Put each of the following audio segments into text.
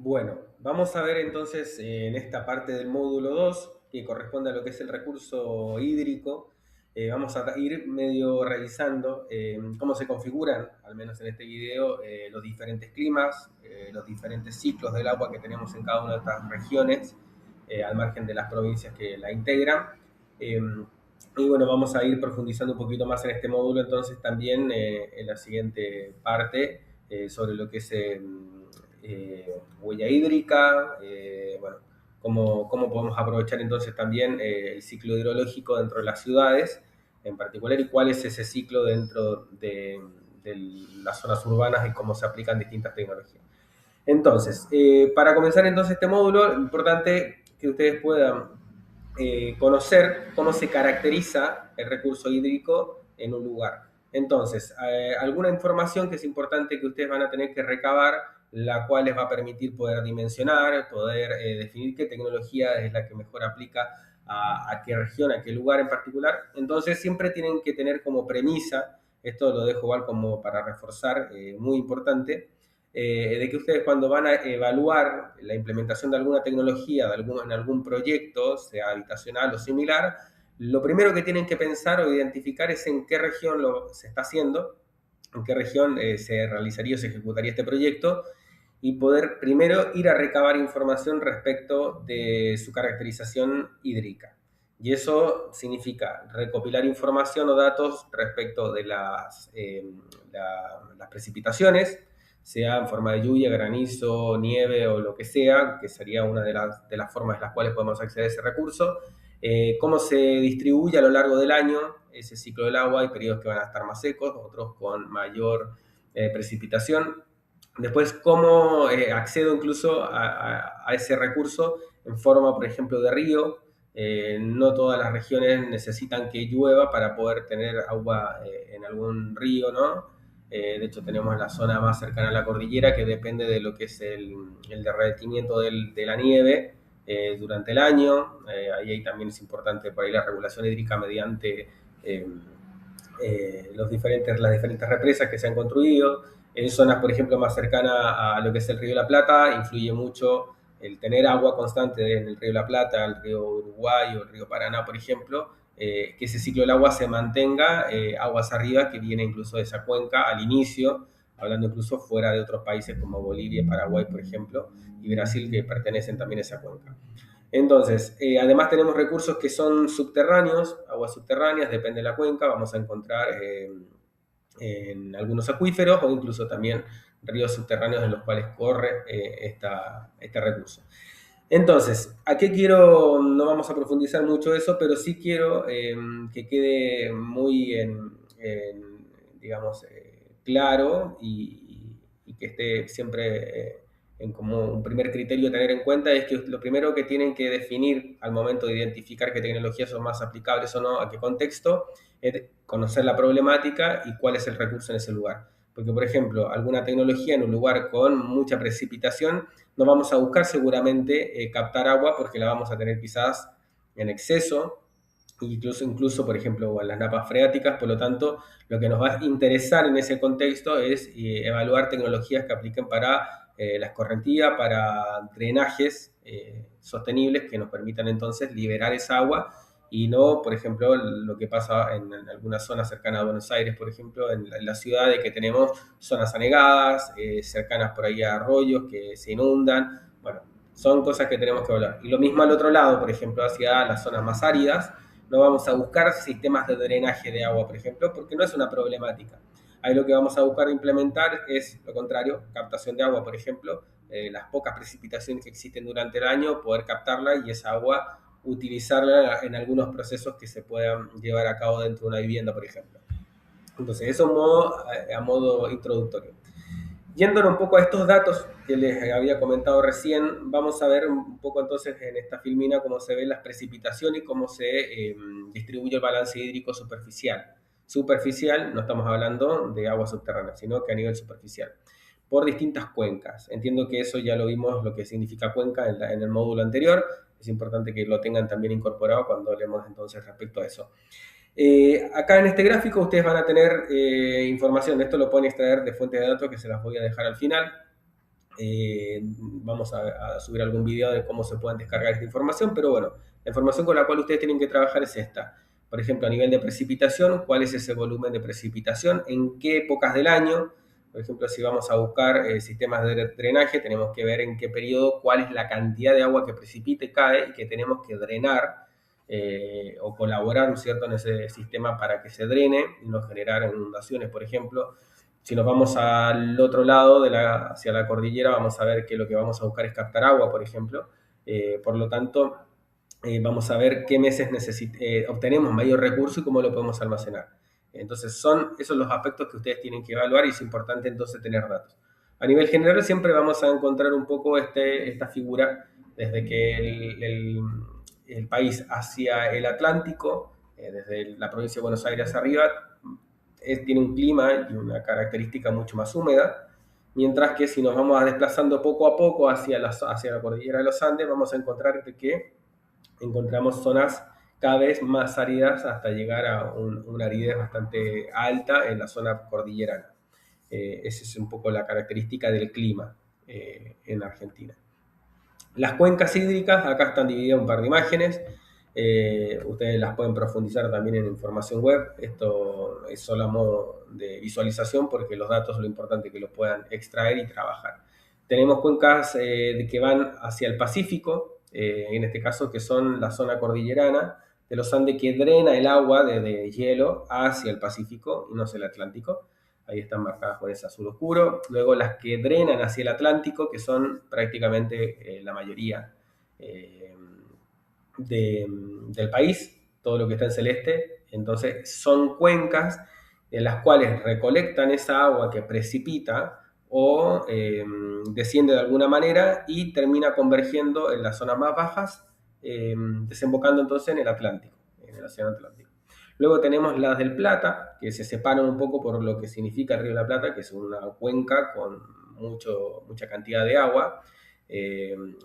Bueno, vamos a ver entonces en esta parte del módulo 2 que corresponde a lo que es el recurso hídrico, vamos a ir medio revisando cómo se configuran, al menos en este video, los diferentes climas, los diferentes ciclos del agua que tenemos en cada una de estas regiones, al margen de las provincias que la integran. Eh, y bueno, vamos a ir profundizando un poquito más en este módulo, entonces también en la siguiente parte sobre lo que es huella hídrica, bueno, cómo podemos aprovechar entonces también el ciclo hidrológico dentro de las ciudades en particular y cuál es ese ciclo dentro de las zonas urbanas y cómo se aplican distintas tecnologías. Entonces, para comenzar entonces este módulo, importante que ustedes puedan conocer cómo se caracteriza el recurso hídrico en un lugar. Entonces, alguna información que es importante que ustedes van a tener que recabar, la cual les va a permitir poder dimensionar, poder definir qué tecnología es la que mejor aplica a qué región, a qué lugar en particular. Entonces, siempre tienen que tener como premisa, esto lo dejo igual como para reforzar, muy importante, de que ustedes cuando van a evaluar la implementación de alguna tecnología en algún proyecto, sea habitacional o similar, lo primero que tienen que pensar o identificar es en qué región se está haciendo, en qué región se realizaría o se ejecutaría este proyecto y poder primero ir a recabar información respecto de su caracterización hídrica. Y eso significa recopilar información o datos respecto de las precipitaciones, sea en forma de lluvia, granizo, nieve o lo que sea, que sería una de las formas en las cuales podemos acceder a ese recurso, cómo se distribuye a lo largo del año ese ciclo del agua, hay periodos que van a estar más secos, otros con mayor precipitación. Después, cómo accedo incluso a ese recurso en forma, por ejemplo, de río. No todas las regiones necesitan que llueva para poder tener agua en algún río, ¿no? De hecho, tenemos la zona más cercana a la cordillera que depende de lo que es el derretimiento de la nieve durante el año. Ahí también es importante por ahí la regulación hídrica mediante eh, las diferentes represas que se han construido. En zonas, por ejemplo, más cercanas a lo que es el río de la Plata, influye mucho el tener agua constante en el río de la Plata, el río Uruguay o el río Paraná, por ejemplo, que ese ciclo del agua se mantenga aguas arriba, que viene incluso de esa cuenca al inicio, hablando incluso fuera de otros países como Bolivia, Paraguay, por ejemplo, y Brasil, que pertenecen también a esa cuenca. Entonces, además tenemos recursos que son subterráneos, aguas subterráneas, depende de la cuenca, vamos a encontrar en algunos acuíferos o incluso también ríos subterráneos en los cuales corre este recurso. Entonces, ¿a qué quiero? No vamos a profundizar mucho eso, pero sí quiero que quede muy digamos, claro y que esté siempre en como un primer criterio a tener en cuenta es que lo primero que tienen que definir al momento de identificar qué tecnologías son más aplicables o no, a qué contexto, es conocer la problemática y cuál es el recurso en ese lugar. Porque, por ejemplo, alguna tecnología en un lugar con mucha precipitación, no vamos a buscar seguramente captar agua porque la vamos a tener quizás en exceso, incluso, por ejemplo, en las napas freáticas. Por lo tanto, lo que nos va a interesar en ese contexto es evaluar tecnologías que apliquen para la escorrentía, para drenajes sostenibles que nos permitan entonces liberar esa agua y no, por ejemplo, lo que pasa en algunas zonas cercanas a Buenos Aires, por ejemplo, en la ciudad, de que tenemos zonas anegadas, cercanas por ahí a arroyos que se inundan. Bueno, son cosas que tenemos que hablar. Y lo mismo al otro lado, por ejemplo, hacia las zonas más áridas, no vamos a buscar sistemas de drenaje de agua, por ejemplo, porque no es una problemática. Ahí lo que vamos a buscar implementar es lo contrario, captación de agua, por ejemplo, las pocas precipitaciones que existen durante el año, poder captarla y esa agua utilizarla en algunos procesos que se puedan llevar a cabo dentro de una vivienda, por ejemplo. Entonces, eso a modo introductorio. Yéndonos un poco a estos datos que les había comentado recién, vamos a ver un poco entonces en esta filmina cómo se ven las precipitaciones y cómo se distribuye el balance hídrico superficial. Superficial, no estamos hablando de agua subterránea, sino que a nivel superficial, por distintas cuencas. Entiendo que eso ya lo vimos, lo que significa cuenca en el módulo anterior. Es importante que lo tengan también incorporado cuando hablemos entonces respecto a eso. Acá en este gráfico ustedes van a tener información, esto lo pueden extraer de fuentes de datos que se las voy a dejar al final. Vamos a subir algún video de cómo se pueden descargar esta información, pero bueno, la información con la cual ustedes tienen que trabajar es esta. Por ejemplo, a nivel de precipitación, ¿cuál es ese volumen de precipitación? ¿En qué épocas del año? Por ejemplo, si vamos a buscar sistemas de drenaje, tenemos que ver en qué periodo, cuál es la cantidad de agua que precipita y cae y que tenemos que drenar o colaborar, ¿no es cierto?, en ese sistema para que se drene y no generar inundaciones, por ejemplo. Si nos vamos al otro lado, hacia la cordillera, vamos a ver que lo que vamos a buscar es captar agua, por ejemplo. Por lo tanto, vamos a ver qué meses obtenemos mayor recurso y cómo lo podemos almacenar. Entonces, son esos los aspectos que ustedes tienen que evaluar y es importante entonces tener datos. A nivel general, siempre vamos a encontrar un poco esta figura desde que el país hacia el Atlántico, desde la provincia de Buenos Aires arriba, tiene un clima y una característica mucho más húmeda, mientras que si nos vamos desplazando poco a poco hacia la cordillera de los Andes, vamos a encontrar que encontramos zonas cada vez más áridas hasta llegar a una aridez bastante alta en la zona cordillerana. Esa es un poco la característica del clima en Argentina. Las cuencas hídricas, acá están divididas un par de imágenes. Ustedes las pueden profundizar también en información web. Esto es solo a modo de visualización porque los datos lo importante es que los puedan extraer y trabajar. Tenemos cuencas que van hacia el Pacífico, en este caso que son la zona cordillerana de los Andes que drena el agua de hielo hacia el Pacífico y no hacia el Atlántico. Ahí están marcadas con ese azul oscuro. Luego las que drenan hacia el Atlántico, que son prácticamente la mayoría del país, todo lo que está en celeste. Entonces son cuencas en las cuales recolectan esa agua que precipita o desciende de alguna manera y termina convergiendo en las zonas más bajas, desembocando entonces en el Atlántico, en el Océano Atlántico. Luego tenemos las del Plata, que se separan un poco por lo que significa el Río de la Plata, que es una cuenca con mucha cantidad de agua,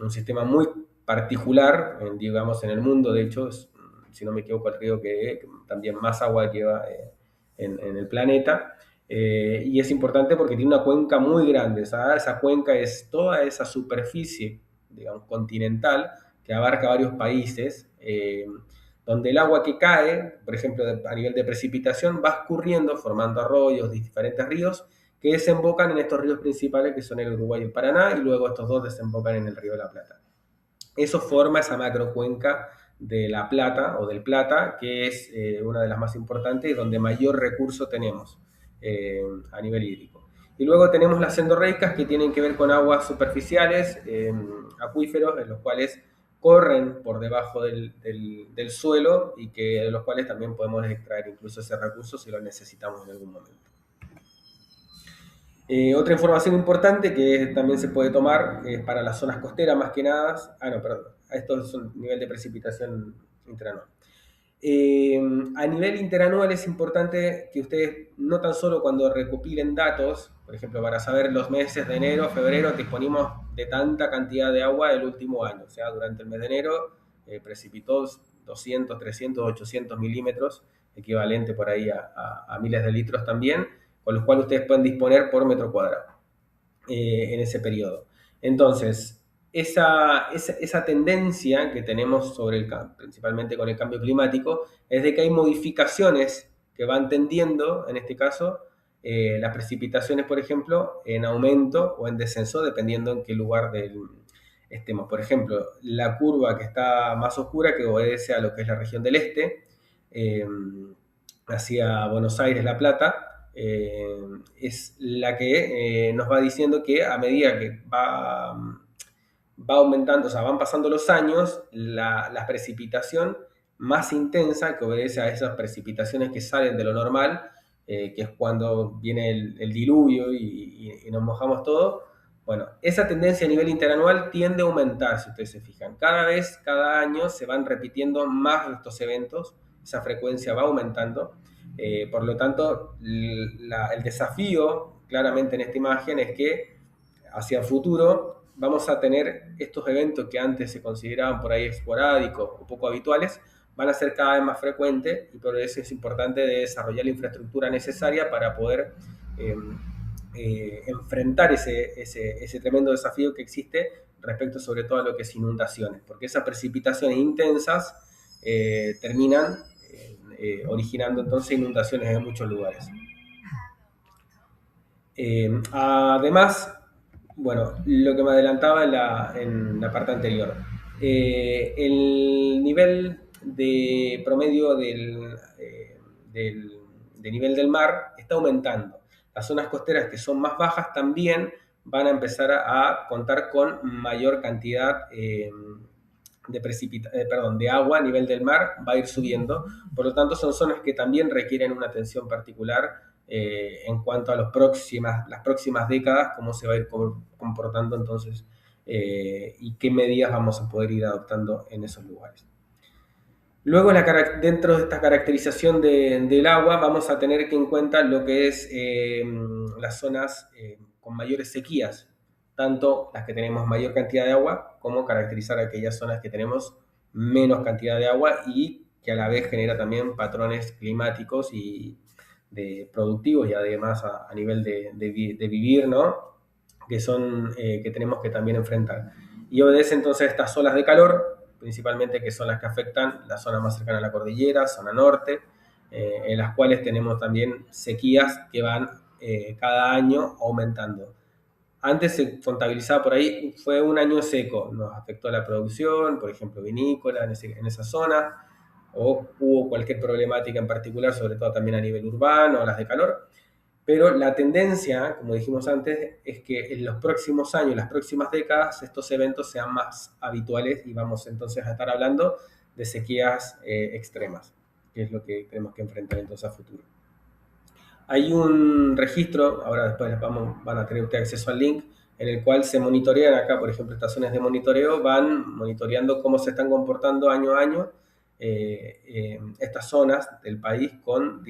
un sistema muy particular, digamos, en el mundo. De hecho, si no me equivoco, el río que también más agua lleva en el planeta. Y es importante porque tiene una cuenca muy grande. Esa cuenca es toda esa superficie, digamos, continental, que abarca varios países, donde el agua que cae, por ejemplo, a nivel de precipitación, va escurriendo, formando arroyos, diferentes ríos, que desembocan en estos ríos principales, que son el Uruguay y el Paraná, y luego estos dos desembocan en el Río de la Plata. Eso forma esa macrocuenca de la Plata o del Plata, que es una de las más importantes y donde mayor recurso tenemos a nivel hídrico. Y luego tenemos las endorreicas que tienen que ver con aguas superficiales, acuíferos, en los cuales corren por debajo del suelo y de los cuales también podemos extraer incluso ese recurso si lo necesitamos en algún momento. Otra información importante que también se puede tomar para las zonas costeras más que nada. Esto es un nivel de precipitación interanual. A nivel interanual es importante que ustedes no tan solo cuando recopilen datos, por ejemplo, para saber los meses de enero, febrero, disponimos de tanta cantidad de agua el último año. O sea, durante el mes de enero precipitó 200, 300, 800 milímetros, equivalente por ahí a miles de litros también, con los cuales ustedes pueden disponer por metro cuadrado en ese periodo. Entonces, esa tendencia que tenemos principalmente con el cambio climático, es de que hay modificaciones que van tendiendo, en este caso, las precipitaciones, por ejemplo, en aumento o en descenso, dependiendo en qué lugar estemos. Por ejemplo, la curva que está más oscura, que obedece a lo que es la región del este, hacia Buenos Aires, La Plata, es la que nos va diciendo que a medida que va aumentando, o sea, van pasando los años, la precipitación más intensa, que obedece a esas precipitaciones que salen de lo normal, que es cuando viene el diluvio y nos mojamos todo. Bueno, esa tendencia a nivel interanual tiende a aumentar, si ustedes se fijan. Cada año se van repitiendo más de estos eventos, esa frecuencia va aumentando. Por lo tanto, el desafío claramente en esta imagen es que hacia el futuro vamos a tener estos eventos que antes se consideraban por ahí esporádicos o poco habituales, van a ser cada vez más frecuentes y por eso es importante desarrollar la infraestructura necesaria para poder enfrentar ese tremendo desafío que existe respecto sobre todo a lo que es inundaciones, porque esas precipitaciones intensas terminan originando entonces inundaciones en muchos lugares. Además, bueno, lo que me adelantaba en la parte anterior, el nivel de promedio de nivel del mar está aumentando. Las zonas costeras que son más bajas también van a empezar a contar con mayor cantidad de agua a nivel del mar, va a ir subiendo. Por lo tanto, son zonas que también requieren una atención particular en cuanto a las próximas décadas, cómo se va a ir comportando entonces y qué medidas vamos a poder ir adoptando en esos lugares. Luego, dentro de esta caracterización del agua, vamos a tener que en cuenta lo que es las zonas con mayores sequías, tanto las que tenemos mayor cantidad de agua, como caracterizar aquellas zonas que tenemos menos cantidad de agua y que a la vez genera también patrones climáticos y productivos y además a nivel de vivir, ¿no? Que tenemos que también enfrentar. Y obedece entonces a estas olas de calor, principalmente que son las que afectan la zona más cercana a la cordillera, zona norte, en las cuales tenemos también sequías que van cada año aumentando. Antes se contabilizaba por ahí, fue un año seco, nos afectó la producción, por ejemplo, vinícola en esa zona, o hubo cualquier problemática en particular, sobre todo también a nivel urbano, olas de calor. Pero la tendencia, como dijimos antes, es que en los próximos años, las próximas décadas, estos eventos sean más habituales y vamos entonces a estar hablando de sequías extremas, que es lo que tenemos que enfrentar entonces a futuro. Hay un registro, ahora después van a tener ustedes acceso al link, en el cual se monitorean acá, por ejemplo, estaciones de monitoreo, van monitoreando cómo se están comportando año a año estas zonas del país con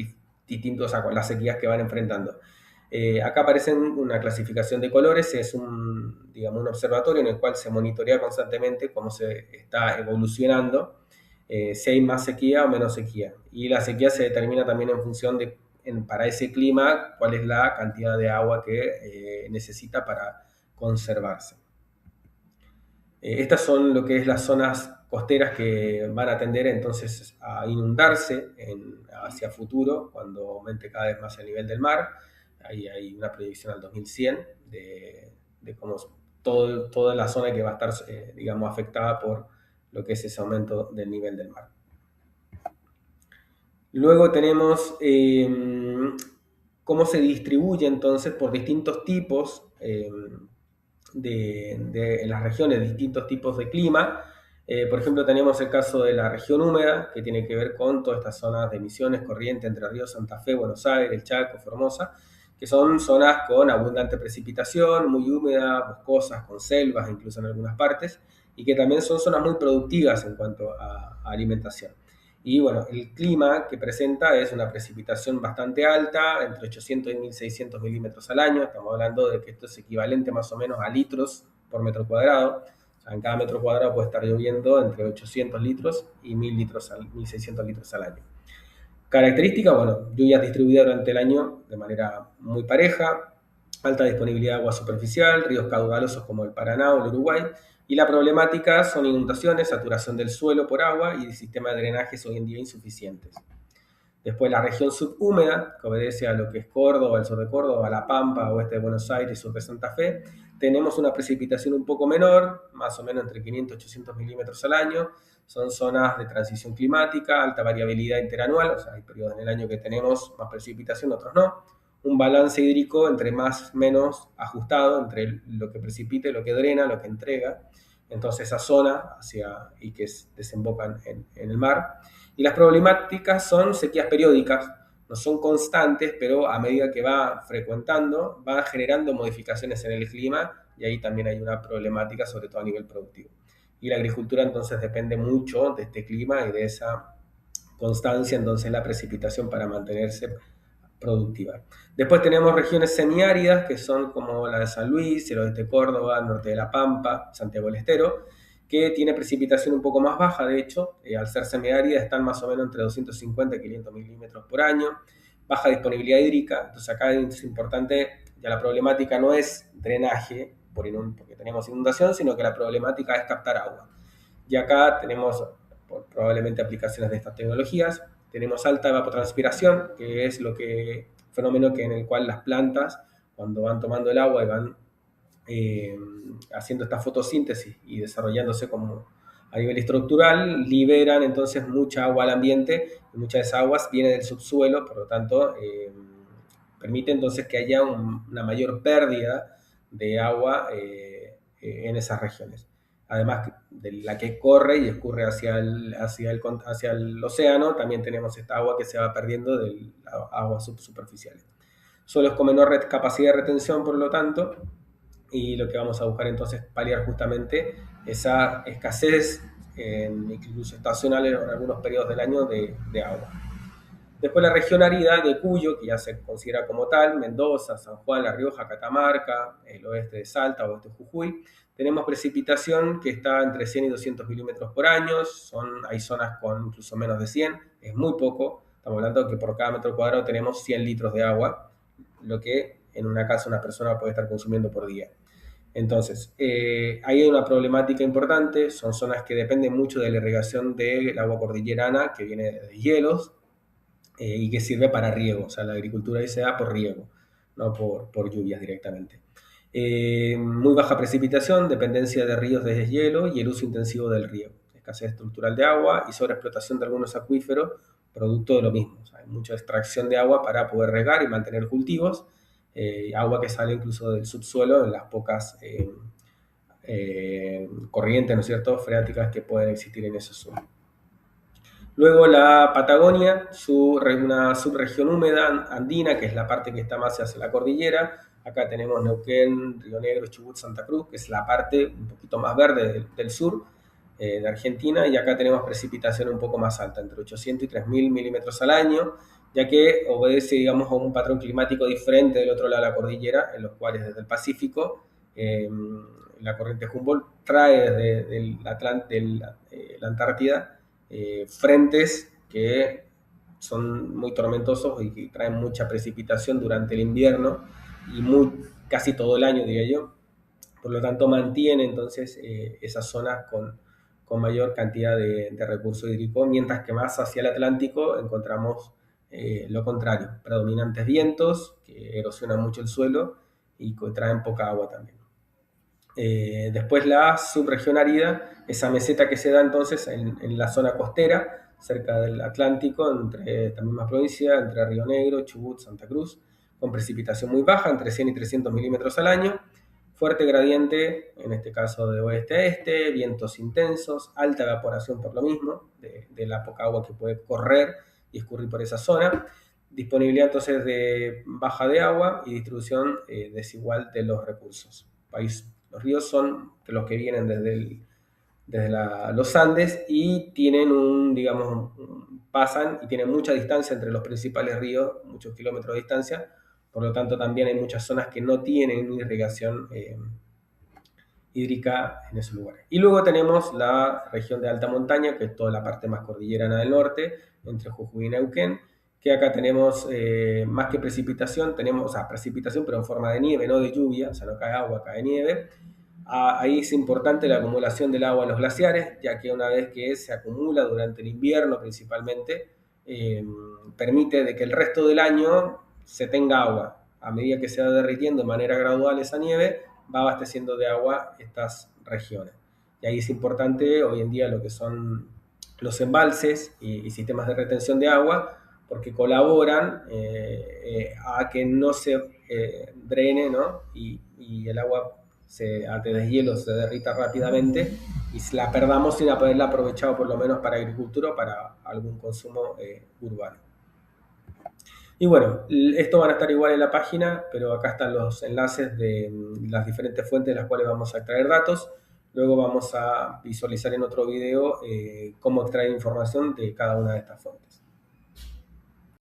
con las sequías que van enfrentando. Acá aparece una clasificación de colores, es digamos, un observatorio en el cual se monitorea constantemente cómo se está evolucionando, si hay más sequía o menos sequía. Y la sequía se determina también en función de, para ese clima, cuál es la cantidad de agua que necesita para conservarse. Estas son lo que es las zonas costeras que van a tender entonces a inundarse hacia futuro cuando aumente cada vez más el nivel del mar. Ahí hay una proyección al 2100 de cómo toda la zona que va a estar, digamos, afectada por lo que es ese aumento del nivel del mar. Luego tenemos cómo se distribuye entonces por distintos tipos en las regiones, distintos tipos de clima. Por ejemplo, tenemos el caso de la región húmeda, que tiene que ver con todas estas zonas de Misiones, Corrientes, Entre Ríos, Santa Fe, Buenos Aires, El Chaco, Formosa, que son zonas con abundante precipitación, muy húmedas, boscosas, con selvas incluso en algunas partes, y que también son zonas muy productivas en cuanto a alimentación. Y bueno, el clima que presenta es una precipitación bastante alta, entre 800 y 1600 milímetros al año. Estamos hablando de que esto es equivalente más o menos a litros por metro cuadrado. O sea, en cada metro cuadrado puede estar lloviendo entre 800 litros y 1600 litros al año. Característica, bueno, lluvias distribuidas durante el año de manera muy pareja, alta disponibilidad de agua superficial, ríos caudalosos como el Paraná o el Uruguay, y la problemática son inundaciones, saturación del suelo por agua y sistemas de drenajes hoy en día insuficientes. Después la región subhúmeda, que obedece a lo que es Córdoba, el sur de Córdoba, La Pampa, oeste de Buenos Aires, sur de Santa Fe, tenemos una precipitación un poco menor, más o menos entre 500 y 800 milímetros al año. Son zonas de transición climática, alta variabilidad interanual, o sea, hay periodos en el año que tenemos más precipitación, otros no. Un balance hídrico entre más menos ajustado, entre lo que precipita y lo que drena, lo que entrega. Entonces esa zona y que desembocan en el mar. Y las problemáticas son sequías periódicas, no son constantes, pero a medida que va frecuentando, va generando modificaciones en el clima y ahí también hay una problemática, sobre todo a nivel productivo. Y la agricultura entonces depende mucho de este clima y de esa constancia entonces en la precipitación para mantenerse productiva. Después tenemos regiones semiáridas que son como la de San Luis, el oeste de Córdoba, el norte de La Pampa, Santiago del Estero, que tiene precipitación un poco más baja, de hecho, al ser semiárida están más o menos entre 250 y 500 milímetros por año, baja disponibilidad hídrica, entonces acá es importante Ya la problemática no es drenaje, porque tenemos inundación, sino que la problemática es captar agua. Y acá tenemos probablemente aplicaciones de estas tecnologías. Tenemos alta evapotranspiración, que es fenómeno en el cual las plantas, cuando van tomando el agua y van haciendo esta fotosíntesis y desarrollándose como a nivel estructural, liberan entonces mucha agua al ambiente, y mucha de esa agua viene del subsuelo, por lo tanto, permite entonces que haya una mayor pérdida de agua en esas regiones. Además de la que corre y escurre hacia el océano, también tenemos esta agua que se va perdiendo de aguas superficiales. Suelos con menor capacidad de retención, por lo tanto, y lo que vamos a buscar entonces es paliar justamente esa escasez, incluso estacional en algunos periodos del año, de agua. Después la región árida de Cuyo, que ya se considera como tal, Mendoza, San Juan, La Rioja, Catamarca, el oeste de Salta, oeste de Jujuy. Tenemos precipitación que está entre 100 y 200 milímetros por año, hay zonas con incluso menos de 100, es muy poco, estamos hablando de que por cada metro cuadrado tenemos 100 litros de agua, lo que en una casa una persona puede estar consumiendo por día. Entonces, ahí hay una problemática importante, son zonas que dependen mucho de la irrigación del agua cordillerana que viene de hielos, y que sirve para riego, o sea, la agricultura ahí se da por riego, no por lluvias directamente. Muy baja precipitación, dependencia de ríos de deshielo y el uso intensivo del riego, escasez estructural de agua y sobreexplotación de algunos acuíferos, producto de lo mismo. O sea, hay mucha extracción de agua para poder regar y mantener cultivos, agua que sale incluso del subsuelo en las pocas corrientes, ¿no es cierto?, freáticas que pueden existir en ese suelo. Luego la Patagonia, una subregión húmeda andina, que es la parte que está más hacia la cordillera. Acá tenemos Neuquén, Río Negro, Chubut, Santa Cruz, que es la parte un poquito más verde del sur de Argentina, y acá tenemos precipitación un poco más alta, entre 800 y 3000 milímetros al año, ya que obedece, digamos, a un patrón climático diferente del otro lado de la cordillera, en los cuales desde el Pacífico, la corriente Humboldt trae desde la Antártida frentes que son muy tormentosos y que traen mucha precipitación durante el invierno y casi todo el año, diría yo. Por lo tanto, mantiene entonces esas zonas con mayor cantidad de recurso hídrico, mientras que más hacia el Atlántico encontramos lo contrario, predominantes vientos que erosionan mucho el suelo y que traen poca agua también. Después la subregión árida, esa meseta que se da entonces en la zona costera, cerca del Atlántico, entre esta misma provincia, entre Río Negro, Chubut, Santa Cruz, con precipitación muy baja, entre 100 y 300 milímetros al año, fuerte gradiente, en este caso de oeste a este, vientos intensos, alta evaporación por lo mismo, de la poca agua que puede correr y escurrir por esa zona, disponibilidad entonces de baja de agua y distribución desigual de los recursos. Los ríos son los que vienen desde los Andes y tienen pasan y tienen mucha distancia entre los principales ríos, muchos kilómetros de distancia, por lo tanto también hay muchas zonas que no tienen irrigación hídrica en esos lugares. Y luego tenemos la región de alta montaña, que es toda la parte más cordillerana del norte, entre Jujuy y Neuquén, que acá tenemos más que precipitación, tenemos precipitación pero en forma de nieve, no de lluvia, o sea, no cae agua, cae nieve. Ahí es importante la acumulación del agua en los glaciares, ya que una vez que se acumula durante el invierno principalmente, permite de que el resto del año se tenga agua. A medida que se va derritiendo de manera gradual esa nieve, va abasteciendo de agua estas regiones. Y ahí es importante hoy en día lo que son los embalses y sistemas de retención de agua, porque colaboran a que no se drene, ¿no? Y el agua ante deshielo se derrita rápidamente y la perdamos sin haberla aprovechado por lo menos para agricultura o para algún consumo urbano. Y bueno, esto van a estar igual en la página, pero acá están los enlaces de las diferentes fuentes de las cuales vamos a extraer datos. Luego vamos a visualizar en otro video cómo extraer información de cada una de estas fuentes.